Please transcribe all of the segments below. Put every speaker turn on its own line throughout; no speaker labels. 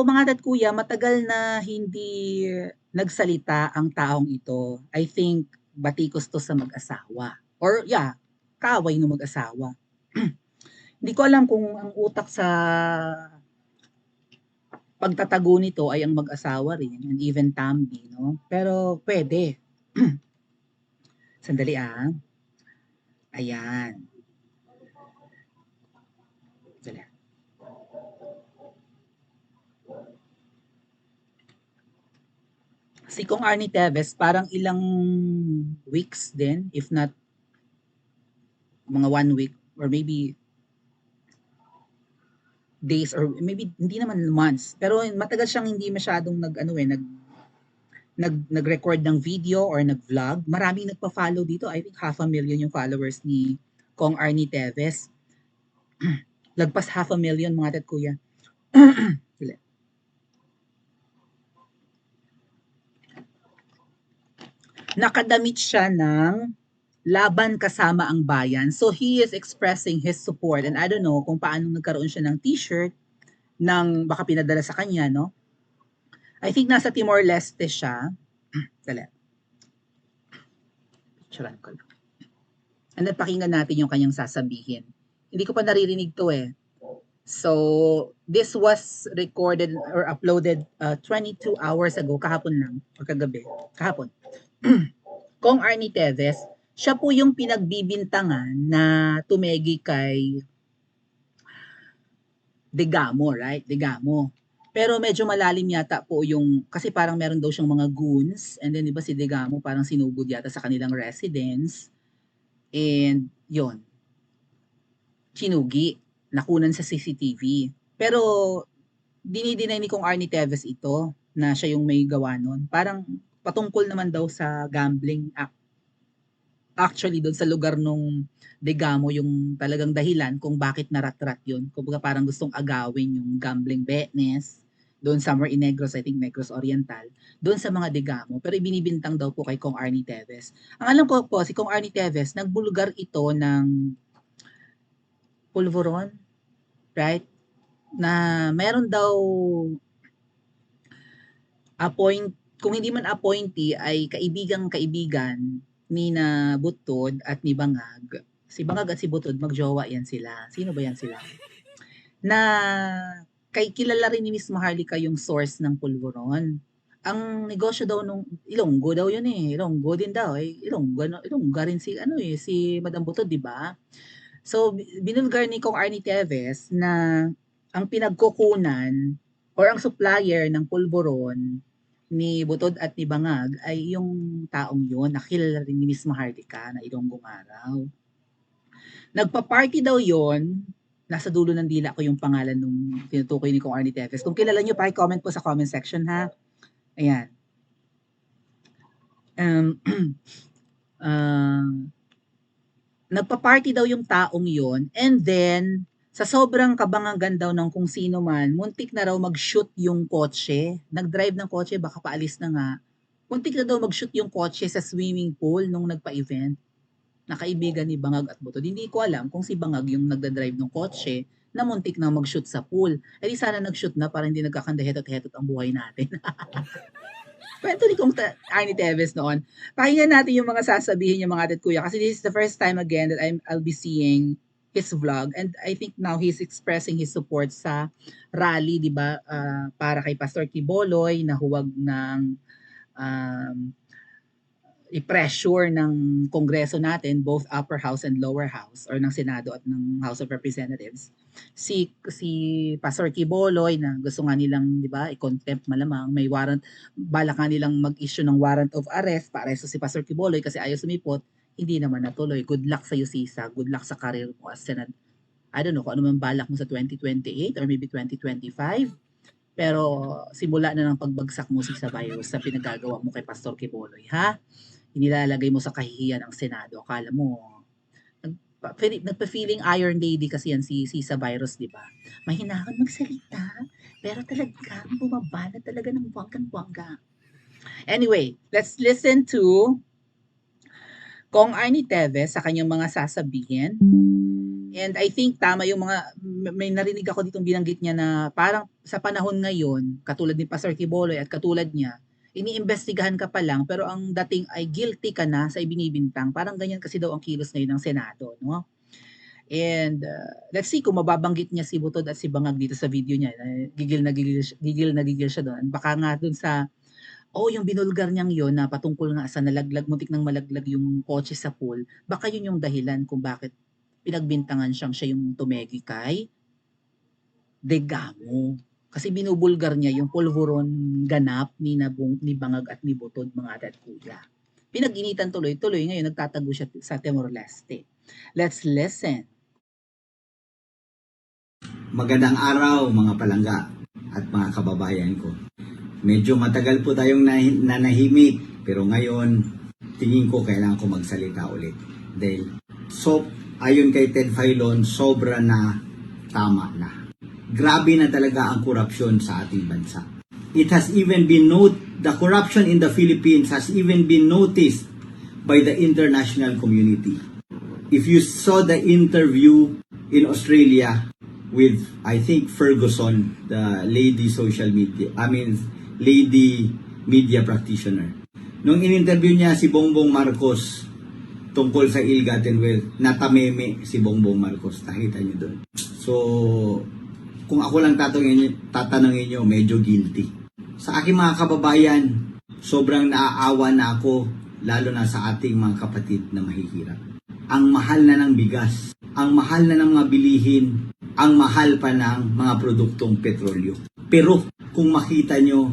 mga tat kuya, matagal na hindi nagsalita ang taong ito. I think batikos 'to sa mag-asawa or yeah, kaaway ng mag-asawa. Hindi ko alam kung ang utak sa pagtatago nito ay ang mag-asawa rin and even Tambi, no? Pero pwede. Sandali ah. Ayan. Sandali. Si Kong Arnie Teves, parang ilang weeks din, if not mga 1 week or maybe days or maybe hindi naman months. Pero matagal siyang hindi masyadong nag-record ng video or nag-vlog. Maraming nagpa-follow dito. I think 500,000 yung followers ni Kong Arnie Teves. Lagpas 500,000 mga tat kuya. Nakadamit siya ng laban kasama ang bayan. So he is expressing his support and I don't know kung paano nagkaroon siya ng t-shirt ng baka pinadala sa kanya, no? I think nasa Timor-Leste siya. Dali. Picturean ko lang. And then pakinggan natin yung kanyang sasabihin. Hindi ko pa naririnig to eh. So, this was recorded or uploaded 22 hours ago, kahapon lang, o kagabi, kahapon. Kong Arnie Teves, siya po yung pinagbibintangan na tumegi kay Degamo, right? Degamo. Pero medyo malalim yata po yung, kasi parang meron daw siyang mga goons, and then di ba si Degamo parang sinugod yata sa kanilang residence, and yon sinugi, nakunan sa CCTV. Pero dinideny ni Kong Arnie Teves ito, na siya yung may gawa nun. Parang patungkol naman daw sa gambling act. Actually, doon sa lugar nung Degamo yung talagang dahilan kung bakit naratrat yun. Kumbaga parang gustong agawin yung gambling business doon somewhere in Negros, I think Negros Oriental, doon sa mga Degamo. Pero ibinibintang daw po kay Kong Arnie Teves. Ang alam ko po, si Kong Arnie Teves, nagbulgar ito ng pulveron, right? Na meron daw kung hindi man appointee ay kaibigang-kaibigan ni na Butod at ni Bangag. Si Bangag at si Butod magjowa yan sila. Sino ba yan sila? Na kilala rin ni Miss Maharlika yung source ng pulveron. Ang negosyo daw nung Ilonggo daw yun eh. Ilonggo din daw eh. Ilongga rin si Madam Butod, di ba? So binulgar ni Kong Arnie Teves na ang pinagkukunan or ang supplier ng pulveron ni Butod at ni Bangag ay yung taong yun, nakilala rin ni Miss Maharlika na Ilonggong Araw. Nagpa-party daw yon, nasa dulo ng dila ko yung pangalan nung tinutukoy ni Kong Arnie Teves. Kung kilala nyo, paki-comment po sa comment section ha. Ayan. Nagpa-party daw yung taong yon, and then sa sobrang kabangagan daw ng kung sino man, muntik na raw mag-shoot yung kotse. Nag-drive ng kotse, baka paalis na nga. Muntik na daw mag-shoot yung kotse sa swimming pool nung nagpa-event. Nakaibigan ni Bangag at Butod. Hindi ko alam kung si Bangag yung nagda-drive ng kotse na muntik na mag-shoot sa pool. Eh di sana nag-shoot na para hindi nagkakandahetot-hetot ang buhay natin. Kwento ni Kong Arnie Teves noon. Pakinggan natin yung mga sasabihin niya mga atit kuya kasi this is the first time again that I'll be seeing his vlog and I think now he's expressing his support sa rally, di ba, para kay Pastor Kiboloy na huwag ng i-pressure ng Kongreso natin, both upper house and lower house or ng Senado at ng House of Representatives. Si Pastor Kiboloy na gusto nga nilang, di ba, i-contempt malamang, may warrant, balak nga nilang mag-issue ng warrant of arrest para si Pastor Kiboloy kasi ayaw sumipot, hindi naman natuloy. Good luck sa iyo, Sisa. Good luck sa career mo as Senate. I don't know kung ano man balak mo sa 2028 or maybe 2025. Pero simula na ng pagbagsak mo sa virus sa pinagagawa mo kay Pastor Kiboloy, ha? Inilalagay mo sa kahihiyan ang Senado. Akala mo, nagpa-feeling Iron Lady kasi yan si sa virus, di ba? Mahinahon magsalita, pero talagang bumaba na talaga ng bonggang-bongga. Anyway, let's listen to Kong Arnie Teves sa kanyang mga sasabihin. And I think tama yung may narinig ako ditong binanggit niya na parang sa panahon ngayon, katulad ni Pastor Quiboloy at katulad niya, iniimbestigahan ka pa lang pero ang dating ay guilty ka na sa ibinibintang. Parang ganyan kasi daw ang kilos ngayon ng Senado, no? And let's see kung mababanggit niya si Butod at si Bangag dito sa video niya. Gigil siya doon. Baka nga doon sa yung binulgar niyang yon na patungkol nga sa muntik nang malaglag yung kotse sa pool, baka yun yung dahilan kung bakit pinagbintangan siya yung tumegi kay Degamo. Kasi binubulgar niya yung pulveron ganap ni Bangag at ni Butod, mga ate at kuya. Pinag-initan tuloy-tuloy, ngayon nagtatago siya sa Timor-Leste. Let's listen.
Magandang araw mga palangga at mga kababayan ko. Medyo matagal po tayong nanahimik, pero ngayon tingin ko kailangan ko magsalita ulit. Dahil ayon kay Ted Filon, sobra na, tama na. Grabe na talaga ang korupsyon sa ating bansa. It has even been the corruption in the Philippines has even been noticed by the international community. If you saw the interview in Australia with, I think, Ferguson, the lady media practitioner. Nung in-interview niya si Bongbong Marcos tungkol sa ill-gotten wealth, natameme si Bongbong Marcos. Nakita niyo doon. So, kung ako lang tatanungin niyo, medyo guilty. Sa aking mga kababayan, sobrang naaawa na ako, lalo na sa ating mga kapatid na mahihirap. Ang mahal na ng bigas, ang mahal na ng mga bilihin, ang mahal pa ng mga produktong petrolyo. Pero kung makita nyo,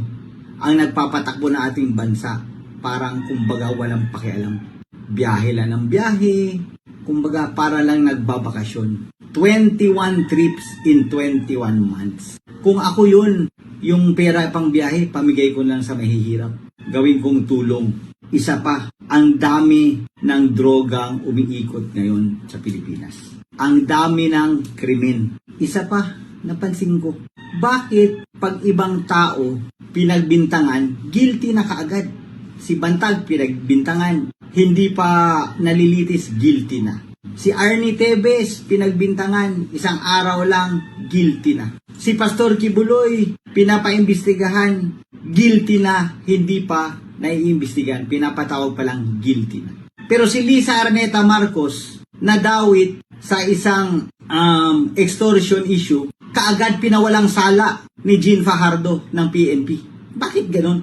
ang nagpapatakbo na ating bansa, parang kumbaga walang pakialam. Biyahe lang ng biyahe, kumbaga para lang nagbabakasyon. 21 trips in 21 months. Kung ako yung pera pang biyahe, pamigay ko lang sa mahihirap. Gawin kong tulong. Isa pa, ang dami ng drogang umiikot ngayon sa Pilipinas. Ang dami ng krimen. Isa pa, napansin ko, bakit pag ibang tao pinagbintangan, guilty na kaagad? Si Bantag pinagbintangan, hindi pa nalilitis, guilty na. Si Arnie Tevez pinagbintangan, isang araw lang, guilty na. Si Pastor Quiboloy pinapaimbestigahan, guilty na, hindi pa naiimbestigahan, pinapatawag pa lang, guilty na. Pero si Lisa Araneta Marcos, nadawit sa isang extortion issue, kaagad pinawalang sala ni Jean Fajardo ng PNP. Bakit ganon?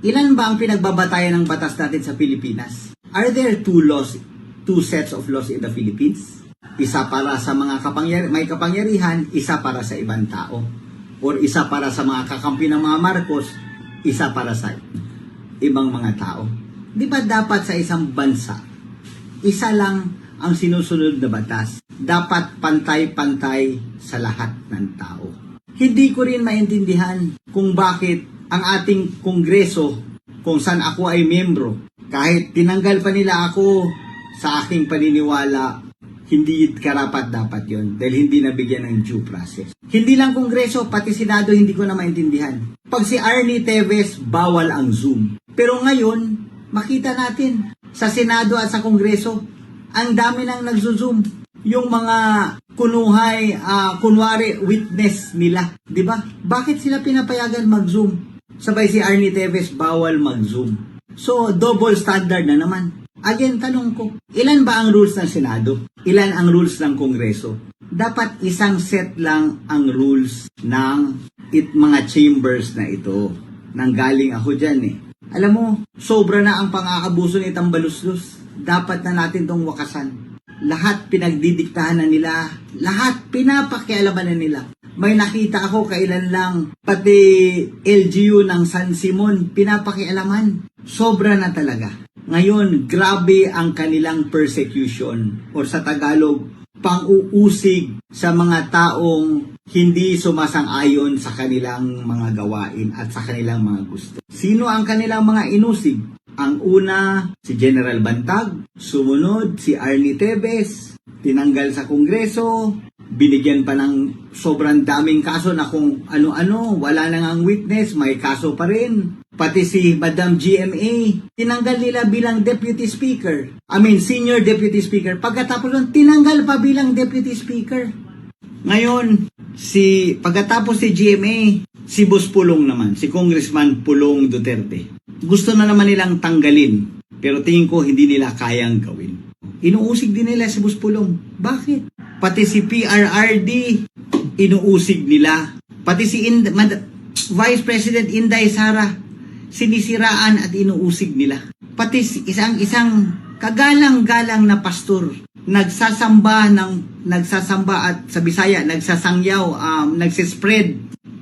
Ilan ba ang pinagbabatayan ng batas natin sa Pilipinas? Are there two sets of laws in the Philippines? Isa para sa mga may kapangyarihan, isa para sa ibang tao. Or isa para sa mga kakampi ng mga Marcos, isa para sa ibang mga tao. Di ba dapat sa isang bansa, isa lang ang sinusunod na batas? Dapat pantay-pantay sa lahat ng tao. Hindi ko rin maintindihan kung bakit ang ating kongreso, kung saan ako ay membro, kahit tinanggal pa nila ako sa aking paniniwala, hindi karapat dapat yon dahil hindi nabigyan ng due process. Hindi lang kongreso, pati senado hindi ko na maintindihan. Pag si Arnie Tevez, bawal ang Zoom. Pero ngayon, makita natin sa senado at sa kongreso, ang dami nang nagzo-Zoom. Yung mga kunwari witness nila, di ba? Bakit sila pinapayagan mag-Zoom? Sabay si Arnie Tevez, bawal mag-Zoom. So, double standard na naman. Again, tanong ko, ilan ba ang rules ng Senado? Ilan ang rules ng Kongreso? Dapat isang set lang ang rules ng mga chambers na ito. Nanggaling ako dyan eh. Alam mo, sobra na ang pang-aabuso ni Tambaluslos. Dapat na natin tong wakasan. Lahat pinagdidiktahan na nila. Lahat pinapakialaman na nila. May nakita ako kailan lang, pati LGU ng San Simon, pinapakialaman. Sobra na talaga. Ngayon, grabe ang kanilang persecution or sa Tagalog, pang-uusig sa mga taong hindi sumasang-ayon sa kanilang mga gawain at sa kanilang mga gusto. Sino ang kanilang mga inusig? Ang una, si General Bantag. Sumunod, si Arnie Tevez. Tinanggal sa Kongreso. Binigyan pa ng sobrang daming kaso na kung ano-ano, wala na ngang witness, may kaso pa rin. Pati si Madam GMA, tinanggal nila bilang Deputy Speaker. Senior Deputy Speaker. Pagkatapos nun, tinanggal pa bilang Deputy Speaker. Ngayon, pagkatapos si GMA, si Boss Pulong naman, si Congressman Pulong Duterte. Gusto na naman nilang tanggalin, pero tingin ko hindi nila kayang gawin. Inuusig din nila si Boss Pulong. Bakit? Pati si PRRD, inuusig nila. Pati si Vice President Inday Sara, sinisiraan at inuusig nila. Pati isang kagalang-galang na pastor, nagsasamba at sa Bisaya, nagsispread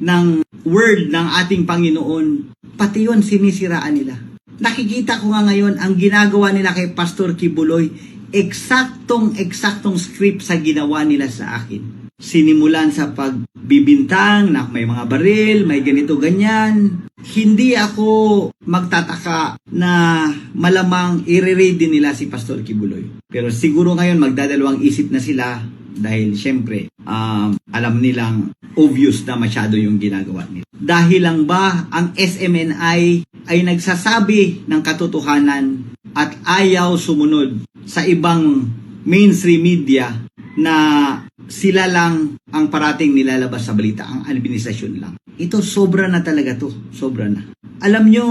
ng word ng ating Panginoon. Pati yon sinisiraan nila. Nakikita ko nga ngayon ang ginagawa nila kay Pastor Kibuloy, eksaktong script sa ginawa nila sa akin. Sinimulan sa pagbibintang na may mga baril, may ganito ganyan. Hindi ako magtataka na malamang i-raid din nila si Pastor Kibuloy. Pero siguro ngayon magdadalawang isip na sila dahil syempre alam nilang obvious na masyado yung ginagawa nila. Dahil lang ba ang SMNI ay nagsasabi ng katotohanan at ayaw sumunod sa ibang mainstream media na sila lang ang parating nilalabas sa balita, ang administrasyon lang. Ito sobra na talaga to, sobra na. Alam nyo,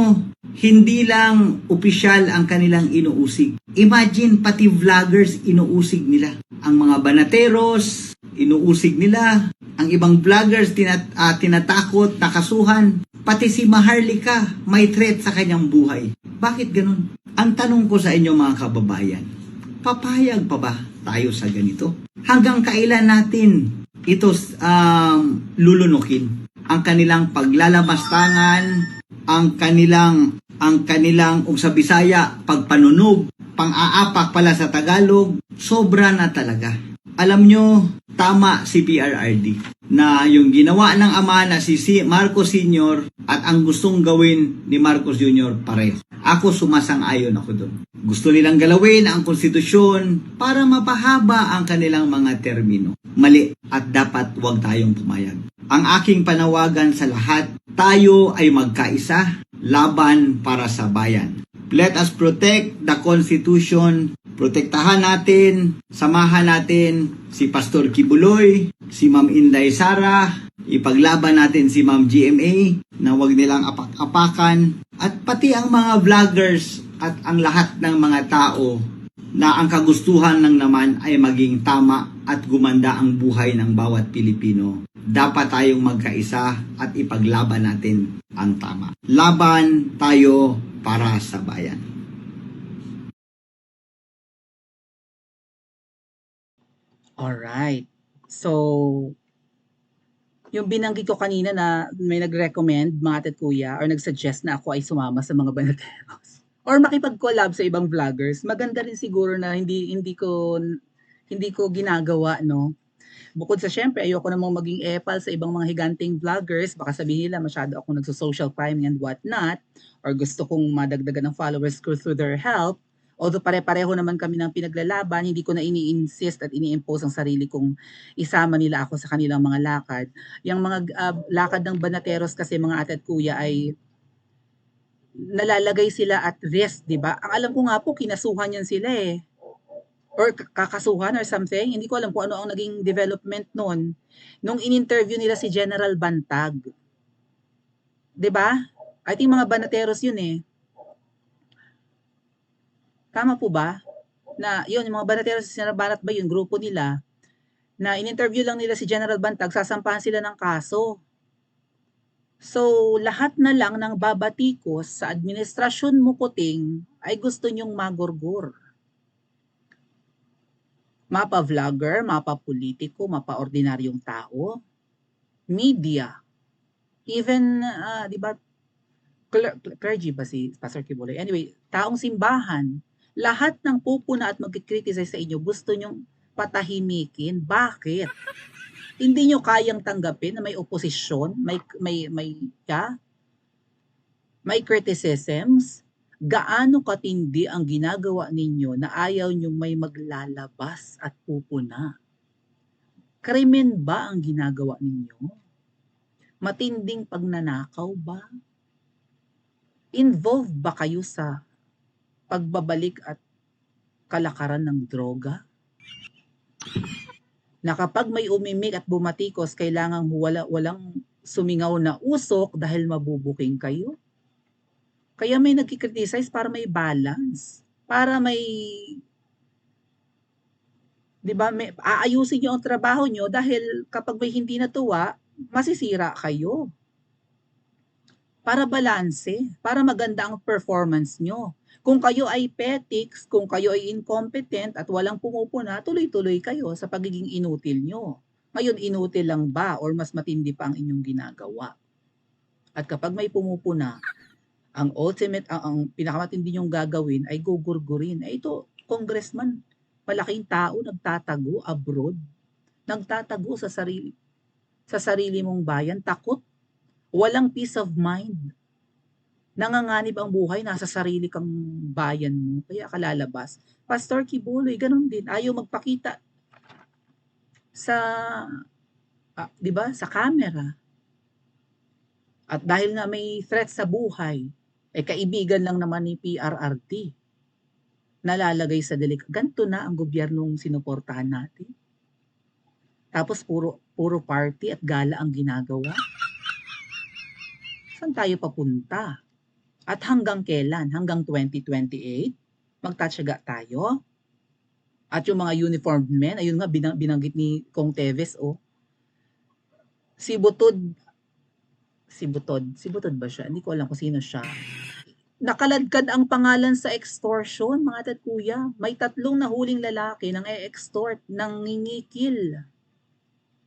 hindi lang opisyal ang kanilang inuusig. Imagine pati vloggers inuusig nila. Ang mga banateros, inuusig nila. Ang ibang vloggers tinatakot, nakasuhan. Pati si Maharlika may threat sa kanyang buhay. Bakit ganun? Ang tanong ko sa inyo mga kababayan, papayag pa ba tayo sa ganito? Hanggang kailan natin ito lulunukin? Ang kanilang paglalamastangan, ang kanilang sa Bisaya, pagpanunog, pang-aapak pala sa Tagalog, sobra na talaga. Alam nyo, tama si PRRD na yung ginawa ng ama na si Marcos Sr. at ang gustong gawin ni Marcos Jr. pareho. Ako sumasang-ayon ako doon. Gusto nilang galawin ang konstitusyon para mapahaba ang kanilang mga termino. Mali at dapat huwag tayong pumayag. Ang aking panawagan sa lahat, tayo ay magkaisa, laban para sa bayan. Let us protect the Constitution. Protektahan natin, samahan natin si Pastor Kibuloy, si Ma'am Inday Sara, ipaglaban natin si Ma'am GMA na huwag nilang apak-apakan, at pati ang mga vloggers at ang lahat ng mga tao na ang kagustuhan lang naman ay maging tama at gumanda ang buhay ng bawat Pilipino. Dapat tayong magkaisa at ipaglaban natin ang tama. Laban tayo para sa bayan.
Alright. So, yung binanggit ko kanina na may nag-recommend, mga ate at kuya, or nag-suggest na ako ay sumama sa mga banateros. Or makipag-collab sa ibang vloggers, maganda rin siguro na hindi ko ginagawa, no? Bukod sa syempre, ayoko namang maging epal sa ibang mga higanting vloggers, baka sabihin nila masyado akong nagso-social crime and whatnot, or gusto kong madagdagan ng followers ko through their help. Although pare-pareho naman kami ng pinaglalaban, hindi ko na ini-insist at ini-impose ang sarili kong isama nila ako sa kanilang mga lakad. Yung mga lakad ng banateros kasi mga ate at kuya ay nalalagay sila at risk, di ba? Ang alam ko nga po, kinasuhan yan sila eh. Or kakasuhan or something. Hindi ko alam kung ano ang naging development noon. Nung in-interview nila si General Bantag. Di ba? I think mga banateros yun eh. Tama po ba? Na yun, yung mga banateros sa General Banat ba yun, grupo nila, na in-interview lang nila si General Bantag, sasampahan sila ng kaso. So, lahat na lang ng babatikos sa administrasyon mo kuting ay gusto nyong magorgor. Mapa-vlogger, mapa-politiko, mapa-ordinaryong tao, media, even, di ba, clergy ba si Pastor Kibuloy? Anyway, taong simbahan, lahat ng pupuna at magkikriticize sa inyo, gusto nyong patahimikin. Bakit? Hindi nyo kayang tanggapin na may oposisyon, may criticisms. Gaano katindi ang ginagawa ninyo na ayaw nyong may maglalabas at pupuna? Krimen ba ang ginagawa ninyo? Matinding pagnanakaw ba? Involved ba kayo sa pagbabalik at kalakaran ng droga? Na kapag may umimik at bumatikos, kailangang walang sumingaw na usok dahil mabubuking kayo? Kaya may nagki-criticize para may balance, para may, 'di ba, may aayusin niyo ang trabaho niyo dahil kapag may hindi natuwa, masisira kayo. Para balanse, para maganda ang performance niyo. Kung kayo ay petics, kung kayo ay incompetent at walang pumupuna, tuloy-tuloy kayo sa pagiging inutil niyo. Ngayon, inutil lang ba or mas matindi pa ang inyong ginagawa? At kapag may pumupuna, ang ultimate, ang pinakamatindi niyong gagawin ay gugurgurin. Ito, congressman, malaking tao, nagtatago abroad, nagtatago sa sarili mong bayan, takot, walang peace of mind, nanganganib ang buhay, nasa sarili kang bayan mo, kaya ka lalabas. Pastor Kibuloy, ganun din, ayaw magpakita sa, 'di ba, sa camera. At dahil nga may threat sa buhay, kaibigan lang naman ni PRRT, nalalagay sa ganito na ang gobyernong sinuportahan natin. Tapos puro party at gala ang ginagawa. Saan tayo papunta? At hanggang kailan? Hanggang 2028? Magtatyaga tayo? At yung mga uniformed men, ayun nga, binanggit ni Kong Teves, si Butod ba siya? Hindi ko alam kung sino siya. Nakaladkad ang pangalan sa extortion, mga tatkuya. May 3 nahuling lalaki nang e-extort, nang ngingikil.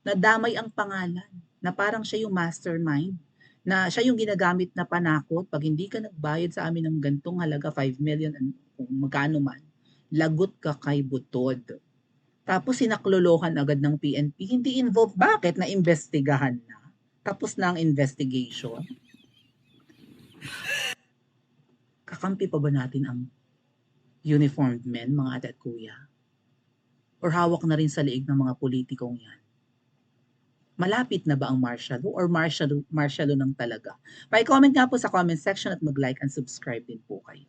Nadamay ang pangalan, na parang siya yung mastermind, na siya yung ginagamit na panakot, pag hindi ka nagbayad sa amin ng gantong halaga, 5 million, kung magkano man, lagot ka kay Butod. Tapos sinaklolohan agad ng PNP, hindi involved. Bakit? Na-investigahan na. Tapos na ang investigation. Kakampi pa ba natin ang uniformed men, mga ate at kuya? Or hawak na rin sa liig ng mga politikong yan? Malapit na ba ang martial law or martial law ng talaga? Pa-comment nga po sa comment section at mag-like and subscribe din po kayo.